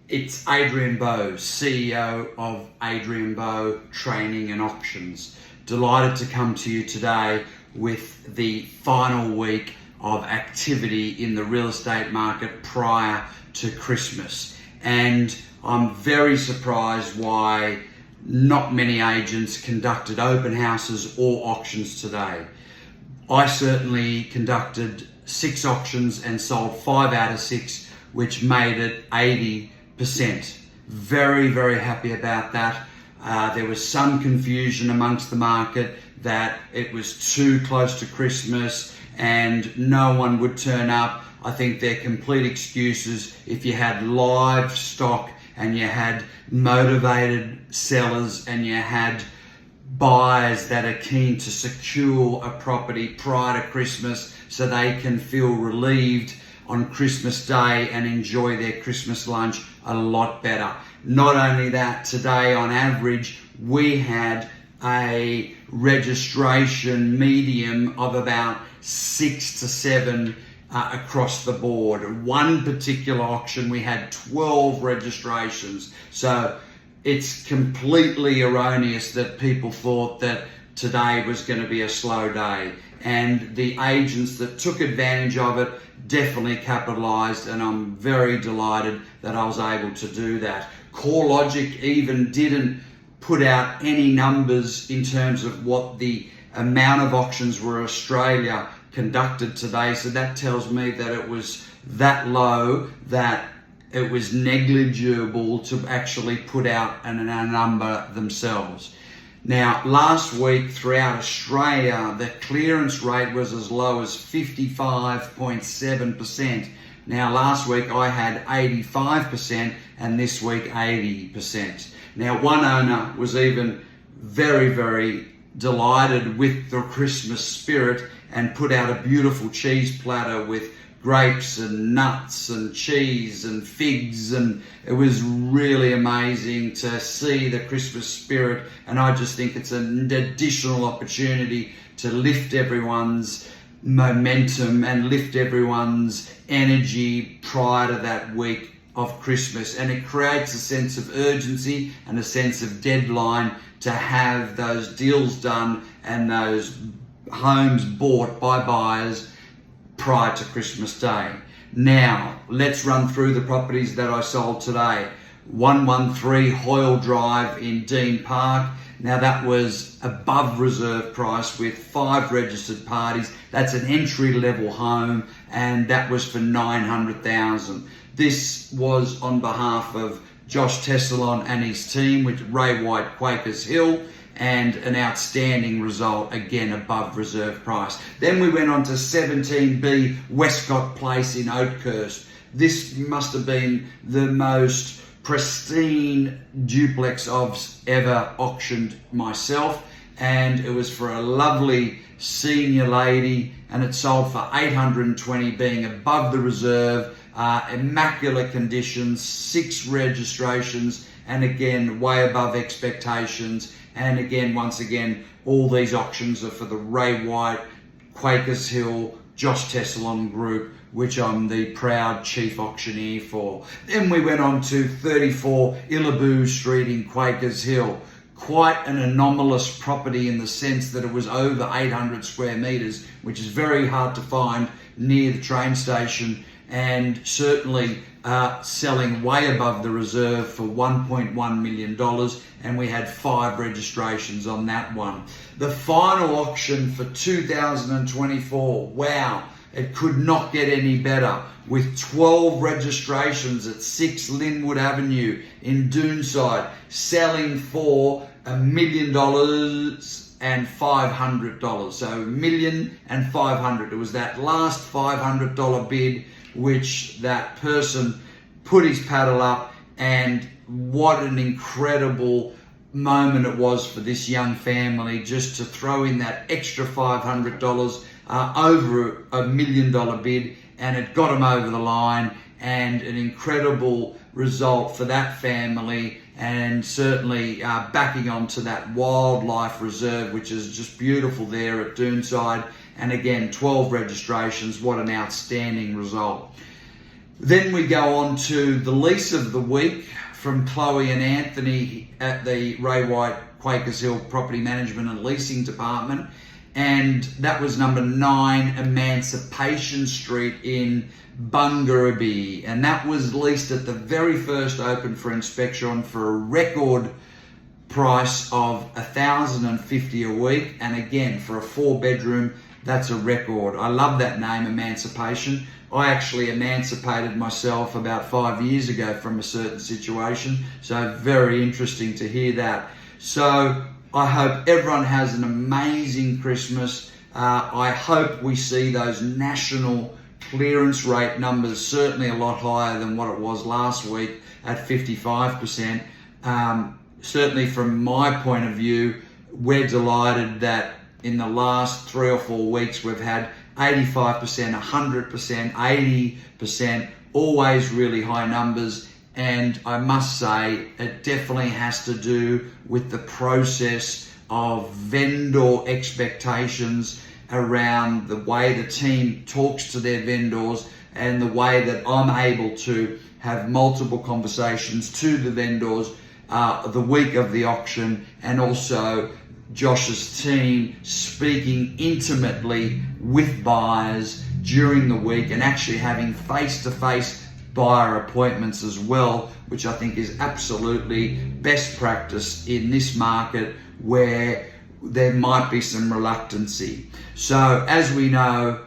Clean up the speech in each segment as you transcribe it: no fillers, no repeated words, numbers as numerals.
It's Adrian Bo, CEO of Adrian Bo Training and Auctions. Delighted to come to you today with the final week of activity in the real estate market prior to Christmas. And I'm very surprised why not many agents conducted open houses or auctions today. I certainly conducted 6 auctions and sold 5 out of 6, which made it 80%. Very, very happy about that. There was some confusion amongst the market that it was too close to Christmas and no one would turn up. I think they're complete excuses. If you had live stock and you had motivated sellers and you had buyers that are keen to secure a property prior to Christmas so they can feel relieved on Christmas Day and enjoy their Christmas lunch a lot better. Not only that, today on average we had a registration medium of about 6 to 7 across the board. One particular auction we had 12 registrations. So it's completely erroneous that people thought that today was going to be a slow day. And the agents that took advantage of it definitely capitalized, and I'm very delighted that I was able to do that. 𝐼LO even didn't put out any numbers in terms of what the amount of auctions were Australia conducted today, so that tells me that it was that low that it was negligible to actually put out a number themselves. Now, last week throughout Australia, the clearance rate was as low as 55.7%. Now, last week I had 85% and this week 80%. Now, one owner was even very, very delighted with the Christmas spirit and put out a beautiful cheese platter with grapes and nuts and cheese and figs, and it was really amazing to see the Christmas spirit. And I just think it's an additional opportunity to lift everyone's momentum and lift everyone's energy prior to that week of Christmas, and it creates a sense of urgency and a sense of deadline to have those deals done and those homes bought by buyers prior to Christmas Day. Now, let's run through the properties that I sold today. 113 Hoil Drive in Dean Park. Now, that was above reserve price with 5 registered parties. That's an entry-level home, and that was for $900,000. This was on behalf of 𝐼𝐿 and his team with Ray White 𝐻𝐿𝐦𝐿, and an outstanding result, again above reserve price. Then we went on to 17B Westcot Place in Oakhurst. This must have been the most pristine duplex I've ever auctioned myself, and it was for a lovely senior lady, and it sold for $820, being above the reserve, immaculate conditions, 6 registrations, and again way above expectations. And again, once again, all these auctions are for the Ray White 𝐻𝐿𝐦𝐻𝐿 𝐿 group, which I'm the proud chief auctioneer for. Then we went on to 34 ILO Street in 𝐻𝐻𝐿. Quite an anomalous property in the sense that it was over 800 square meters, which is very hard to find near the train station, and certainly selling way above the reserve for $1.1 million, and we had 5 registrations on that one. The final auction for 2024, wow, it could not get any better, with 12 registrations at 6 Lywood Avenue in Doonside, selling for $1,500,000. So $1,500,000. It was that last $500 bid which that person put his paddle up, and what an incredible moment it was for this young family just to throw in that extra $500 over $1 million bid, and it got them over the line, and an incredible result for that family, and certainly backing onto that wildlife reserve, which is just beautiful there at Doonside. And again, 12 registrations, what an outstanding result. Then we go on to the lease of the week from Chloe and Anthony at the Ray White Quakers Hill Property Management and Leasing Department. And that was number 9 Emancipation Street in Bungarabee. And that was leased at the very first open for inspection for a record price of $1,050 a week. And again, for a 4-bedroom, that's a record. I love that name, Emancipation. I actually emancipated myself about 5 years ago from a certain situation. So very interesting to hear that. So I hope everyone has an amazing Christmas. I hope we see those national clearance rate numbers certainly a lot higher than what it was last week at 55%. Certainly from my point of view, we're delighted that in the last 3 or 4 weeks we've had 85%, 100%, 80%, always really high numbers. And I must say, it definitely has to do with the process of vendor expectations around the way the team talks to their vendors and the way that I'm able to have multiple conversations to the vendors the week of the auction, and also Josh's team speaking intimately with buyers during the week and actually having face-to-face buyer appointments as well, which I think is absolutely best practice in this market where there might be some reluctancy. So as we know,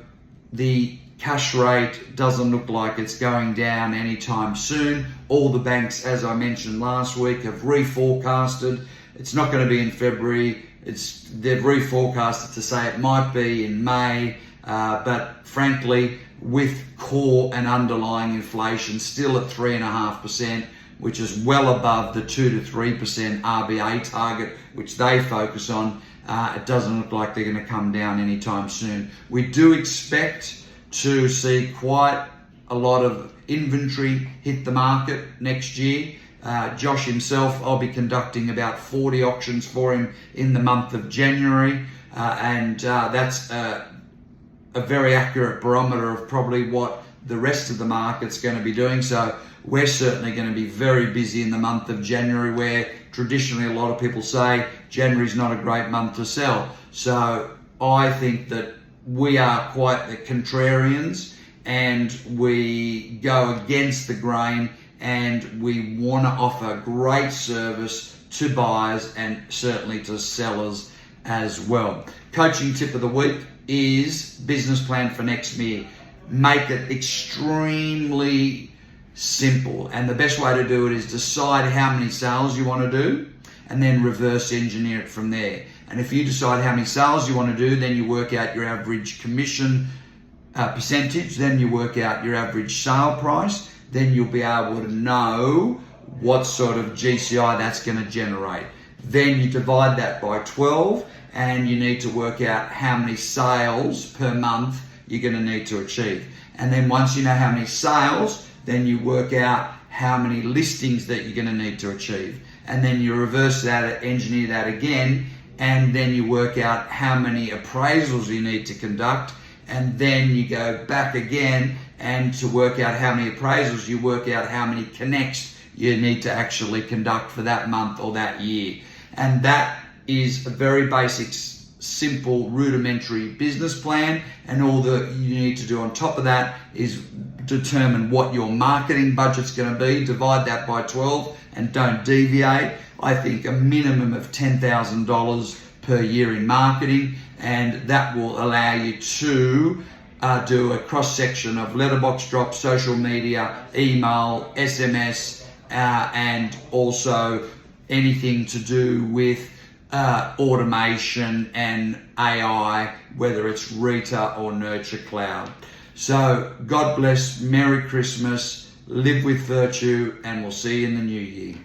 the cash rate doesn't look like it's going down anytime soon. All the banks, as I mentioned last week, have reforecasted. It's not going to be in February. They've reforecasted to say it might be in May, but frankly, with core and underlying inflation still at 3.5%, which is well above the 2 to 3% RBA target, which they focus on, it doesn't look like they're going to come down anytime soon. We do expect to see quite a lot of inventory hit the market next year. Josh himself, I'll be conducting about 40 auctions for him in the month of January, and that's a very accurate barometer of probably what the rest of the market's going to be doing. So we're certainly going to be very busy in the month of January, where traditionally a lot of people say January's not a great month to sell. So I think that we are quite the contrarians, and we go against the grain, and we want to offer great service to buyers and certainly to sellers as well. Coaching tip of the week is business plan for next year. Make it extremely simple, and the best way to do it is decide how many sales you want to do and then reverse engineer it from there. And if you decide how many sales you want to do, then you work out your average commission percentage, then you work out your average sale price, then you'll be able to know what sort of GCI that's going to generate. Then you divide that by 12, and you need to work out how many sales per month you're going to need to achieve. And then once you know how many sales, then you work out how many listings that you're going to need to achieve. And then you reverse that, engineer that again, and then you work out how many appraisals you need to conduct. And then you go back again, and to work out how many appraisals, you work out how many connects you need to actually conduct for that month or that year. And that is a very basic, simple, rudimentary business plan. And all that you need to do on top of that is determine what your marketing budget's going to be, divide that by 12, and don't deviate. I think a minimum of $10,000 per year in marketing, and that will allow you to do a cross-section of letterbox drops, social media, email, SMS, and also anything to do with automation and AI, whether it's Rita or Nurture Cloud. So God bless, Merry Christmas, live with virtue, and we'll see you in the new year.